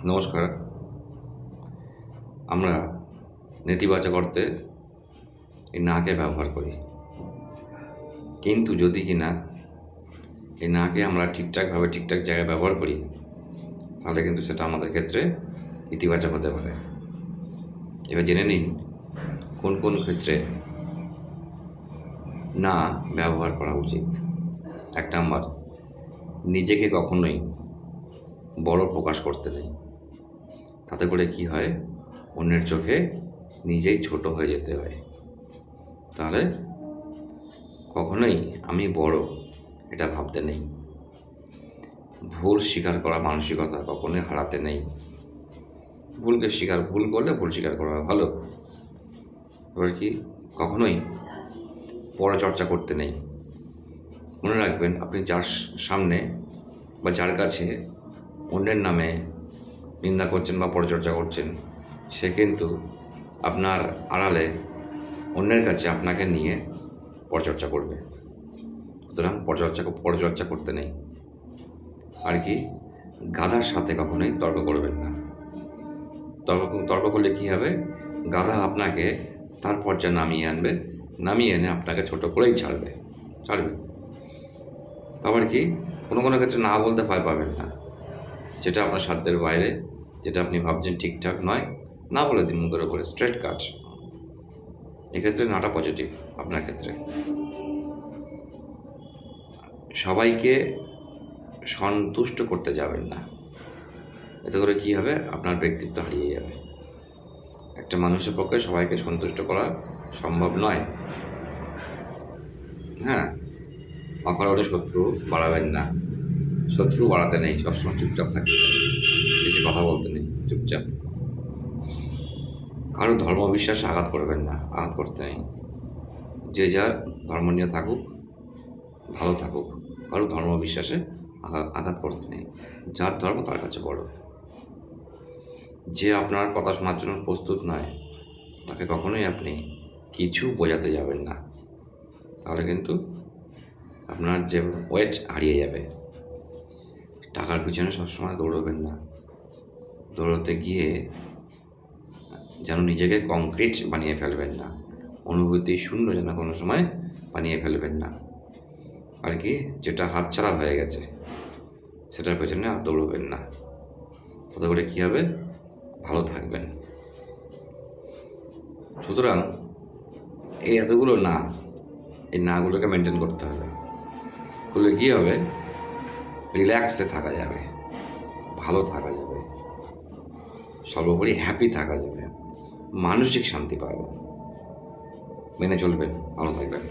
নমস্কার। আমরা নেতিবাচক অর্থে এই নাকে ব্যবহার করি, কিন্তু যদি কিনা এই নাকে আমরা ঠিকঠাকভাবে ঠিকঠাক জায়গায় ব্যবহার করি, তাহলে কিন্তু সেটা আমাদের ক্ষেত্রে ইতিবাচক হতে পারে। এবার জেনে নিন কোন কোন ক্ষেত্রে না ব্যবহার করা উচিত। 1 নাম্বার, নিজেকে কখনোই বড় প্রকাশ করতে নেই। তাতে করে কি হয়, অন্যের চোখে নিজেই ছোট হয়ে যেতে হয়। তাহলে কখনোই আমি বড় এটা ভাবতে নেই। ভুল স্বীকার করা মানসিকতা কখনোই হারাতে নেই। ভুল করলে ভুল স্বীকার করা ভালো। এবার কি, কখনোই পরচর্চা করতে নেই। মনে রাখবেন, আপনি যার সামনে বা যার কাছে অন্যের নামে নিন্দা করছেন বা পরচর্চা করছেন, সে কিন্তু আপনার আড়ালে অন্যের কাছে আপনাকে নিয়ে পরচর্চা করবে। সুতরাং পরচর্চা করতে নেই। আর কি, গাধার সাথে কখনোই তর্ক করবেন না। তর্ক করলে কী হবে, গাধা আপনাকে তার পর্যায়ে নামিয়ে এনে আপনাকে ছোট করেই ছাড়বে। আবার কি, কোনো ক্ষেত্রে না বলতে ভয় পাবেন না। যেটা আপনার সাধ্যের বাইরে, যেটা আপনি ভাবছেন ঠিকঠাক নয়, না বলে দিন মুখের উপরে, স্ট্রেট কাট। এক্ষেত্রে নাটা পজিটিভ আপনার ক্ষেত্রে। সবাইকে সন্তুষ্ট করতে যাবেন না। এতে করে কী হবে, আপনার ব্যক্তিত্ব হারিয়ে যাবে। একটা মানুষের পক্ষে সবাইকে সন্তুষ্ট করা সম্ভব নয়। হ্যাঁ, অকারণে শত্রু বাড়াবেন না। শত্রু বাড়াতে নেই, সবসময় চুপচাপ থাকতে নেই, বেশি কথা বলতে নেই, চুপচাপ। কারো ধর্মবিশ্বাসে আঘাত করবেন না, আঘাত করতে নেই। যে যার ধর্ম নিয়ে থাকুক, ভালো থাকুক, কারো ধর্মবিশ্বাসে আঘাত করতে নেই। যার ধর্ম তার কাছে বড়। যে আপনার কথা শোনার জন্য প্রস্তুত নয়, তাকে কখনোই আপনি কিছু বোঝাতে যাবেন না। তাহলে কিন্তু আপনার যে ওয়েট হারিয়ে যাবে। টাকার পিছনে সবসময় দৌড়বেন না। দৌড়তে গিয়ে যেন নিজেকে কংক্রিট বানিয়ে ফেলবেন না, অনুভূতি শূন্য যেন কোনো সময় বানিয়ে ফেলবেন না। আর কি, যেটা হাতছাড়া হয়ে গেছে সেটার পেছনে আর দৌড়বেন না। তাতে করে কী হবে, ভালো থাকবেন। সুতরাং এই এতগুলো না, এই নাগুলোকে মেনটেন করতে হবে। করলে কী হবে, রিল্যাক্সে থাকা যাবে, ভালো থাকা যাবে, সর্বোপরি হ্যাপি থাকা যাবে, মানসিক শান্তি পাবেন। মেনে চলবেন, ভালো থাকবেন।